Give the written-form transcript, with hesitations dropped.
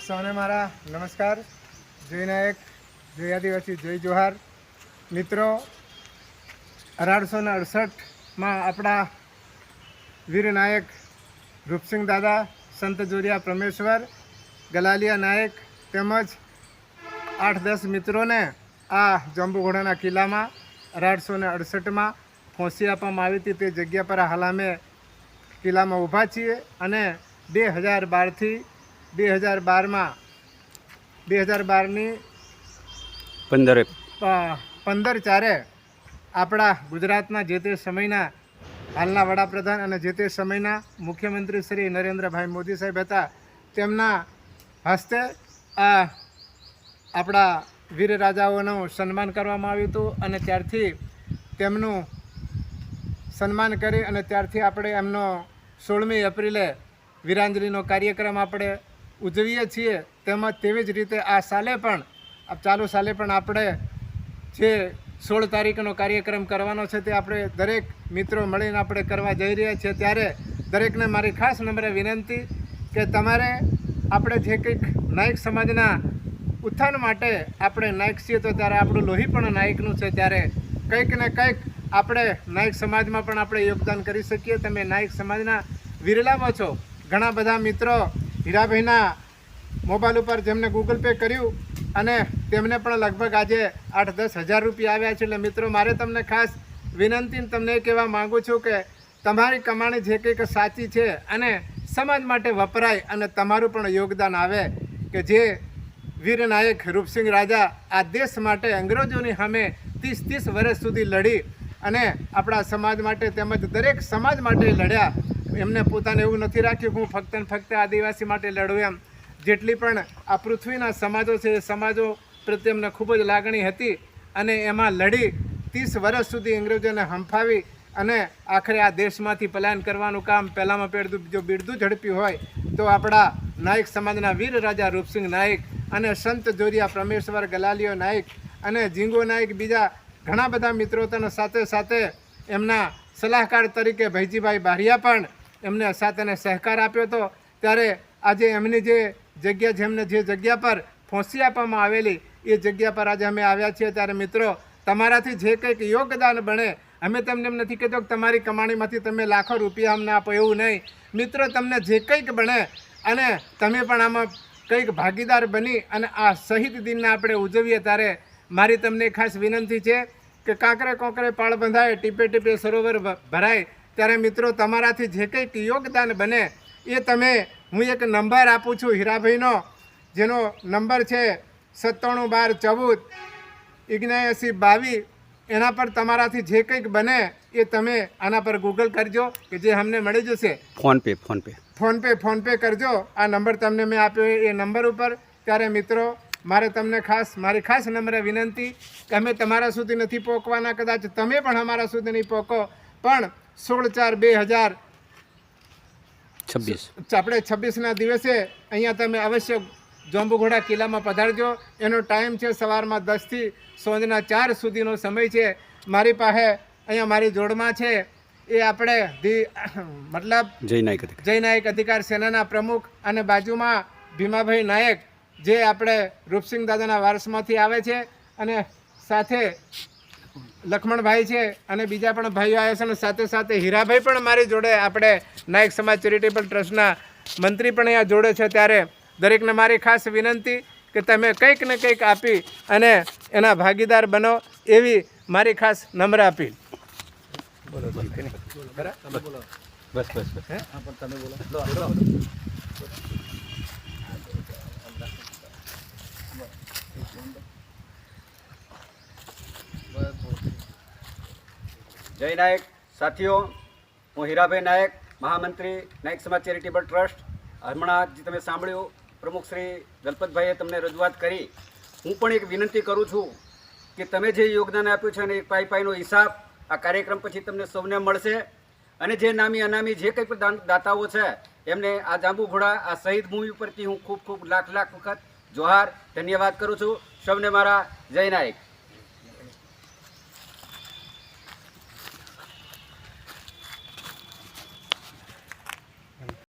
સૌને મારા નમસ્કાર. જય નાયક, જય આદિવાસી, જય જોહાર. મિત્રો, 1868માં આપણા વીર નાયક રૂપસિંહ દાદા, સંત જોરિયા પરમેશ્વર, ગલાલિયા નાયક તેમજ 8-10 મિત્રોને આ જાંબુઘોડાના કિલ્લામાં 1868માં ફાંસી આપવામાં આવી હતી. તે જગ્યા પર હાલ અમે કિલ્લામાં ઊભા છીએ અને 2012થી 2012ની 15/4 આપણા ગુજરાતના જે તે સમયના હાલના વડાપ્રધાન અને જે તે સમયના મુખ્યમંત્રી શ્રી નરેન્દ્રભાઈ મોદી સાહેબ હતા. તેમના હસ્તે આ આપણા વીર રાજાઓનું સન્માન કરવામાં આવ્યું હતું અને ત્યારથી તેમનું સન્માન કરી અને ત્યારથી આપણે એમનો 16મી એપ્રિલે વીરાંજલિનો કાર્યક્રમ આપણે ઉજવીએ છીએ. તેમજ તેવી જ રીતે આ સાલે પણ ચાલુ સાલે પણ આપણે જે 16 તારીખનો કાર્યક્રમ કરવાનો છે તે આપણે દરેક મિત્રો મળીને આપણે કરવા જઈ રહ્યા છીએ. ત્યારે દરેકને મારી ખાસ નમ્ર વિનંતી કે તમારે આપણે જે કંઈક નાયક સમાજના ઉત્થાન માટે આપણે નાયક છીએ તો ત્યારે આપણું લોહી પણ નાયકનું છે. ત્યારે કંઈક ને કંઈક આપણે નાયક સમાજમાં પણ આપણે યોગદાન કરી શકીએ. તમે નાયક સમાજના વિરલામાં છો. ઘણા બધા મિત્રો હીરાભાઈના મોબાઈલ ઉપર જેમને ગૂગલ પે કર્યું અને તેમને પણ લગભગ આજે 8-10 હજાર રૂપિયા આવ્યા છે. એટલે મિત્રો, મારે તમને ખાસ વિનંતી તમને એ કહેવા માગું છું કે તમારી કમાણી જે કંઈક સાચી છે અને સમાજ માટે વપરાય અને તમારું પણ યોગદાન આવે કે જે વીર નાયક રૂપસિંહ રાજા આ દેશ માટે અંગ્રેજોની સામે 30 વર્ષ સુધી લડી અને આપણા સમાજ માટે તેમજ દરેક સમાજ માટે લડ્યા. એમને પોતાને એવું નથી રાખ્યું હું ફક્ત ને ફક્ત આદિવાસી માટે લડું એમ. જેટલી પણ આ પૃથ્વીના સમાજો છે એ સમાજો પ્રત્યે એમને ખૂબ જ લાગણી હતી અને એમાં લડી 30 વર્ષ સુધી અંગ્રેજોને હંફાવી અને આખરે આ દેશમાંથી પલાયન કરવાનું કામ પહેલાંમાં જો બિરદું ઝડપ્યું હોય તો આપણા નાયક સમાજના વીર રાજા રૂપસિંહ નાયક અને સંત જોરિયા પરમેશ્વર ગલાલિયો નાયક અને જીંગો નાયક બીજા ઘણા બધા મિત્રો તેના સાથે સાથે એમના સલાહકાર તરીકે ભૈજીભાઈ બારિયા પણ એમને સાથ અને સહકાર આપ્યો હતો. ત્યારે આજે એમની જે જગ્યા જેમને જે જગ્યા પર ફાંસી આપવામાં આવેલી એ જગ્યા પર આજે અમે આવ્યા છીએ. ત્યારે મિત્રો, તમારાથી જે કંઈક યોગદાન બને, અમે તમને એમ નથી કહેતો કે તમારી કમાણીમાંથી તમે લાખો રૂપિયા અમને આપો, એવું નહીં. મિત્રો, તમને જે કંઈક બને અને તમે પણ આમાં કંઈક ભાગીદાર બની અને આ શહીદ દિનને આપણે ઉજવીએ. ત્યારે મારી તમને ખાસ વિનંતી છે કે કાંકરે કોંકરે પાળ બંધાય, ટીપે ટીપે સરોવર ભરાય. ત્યારે મિત્રો, તમારાથી જે કંઈક યોગદાન બને એ તમે, હું એક નંબર આપું છું હીરાભાઈનો, જેનો નંબર છે 9712147922. એના પર તમારાથી જે કંઈક બને એ તમે આના પર ગૂગલ કરજો કે જે અમને મળી જશે. ફોનપે કરજો. આ નંબર તમને મેં આપ્યો એ નંબર ઉપર. ત્યારે મિત્રો, મારી ખાસ નમ્ર વિનંતી કે અમે તમારા સુધી નથી પહોંચવાના, કદાચ તમે પણ અમારા સુધી નહીં પહોંચો, પણ 16/4/2026 આપણે 26ના દિવસે અહીંયા તમે અવશ્ય જાંબુઘોડા કિલ્લામાં પધારજો. એનો ટાઈમ છે સવારમાં 10થી સાંજના 4 સુધીનો સમય છે. મારી પાસે અહીંયા મારી જોડમાં છે એ આપણે મતલબ જય નાયક અધિકાર સેનાના પ્રમુખ અને બાજુમાં ભીમાભાઈ નાયક જે આપણે રૂપસિંહ દાદાના વારસમાંથી આવે છે અને સાથે લક્ષ્મણભાઈ છે અને બીજા પણ ભાઈઓ આવ્યા છે અને સાથે સાથે હીરાભાઈ પણ મારી જોડે આપણે નાયક સમાજ ચેરિટેબલ ટ્રસ્ટના મંત્રી પણ અહીંયા જોડે છે. ત્યારે દરેકને મારી ખાસ વિનંતી કે તમે કંઈક ને કંઈક આપી અને એના ભાગીદાર બનો, એવી મારી ખાસ નમ્ર અપીલ. જય નાયક સાથીઓ, હું હીરાભાઈ નાયક, મહામંત્રી નાયક સમાજ ચેરિટેબલ ટ્રસ્ટ. હમણાં જે તમે સાંભળ્યું, પ્રમુખ શ્રી દલપતભાઈએ તમને રજૂઆત કરી. હું પણ એક વિનંતી કરું છું કે તમે જે યોગદાન આપ્યું છે અને એક પાઈનો હિસાબ આ કાર્યક્રમ પછી તમને સૌને મળશે. અને જે નામી અનામી જે કંઈ પણ દાતાઓ છે એમને આ જાંબુઘોડા આ શહીદ ભૂમિ પરથી હું ખૂબ લાખ વખત જોહાર ધન્યવાદ કરું છું. સૌને મારા જય નાયક.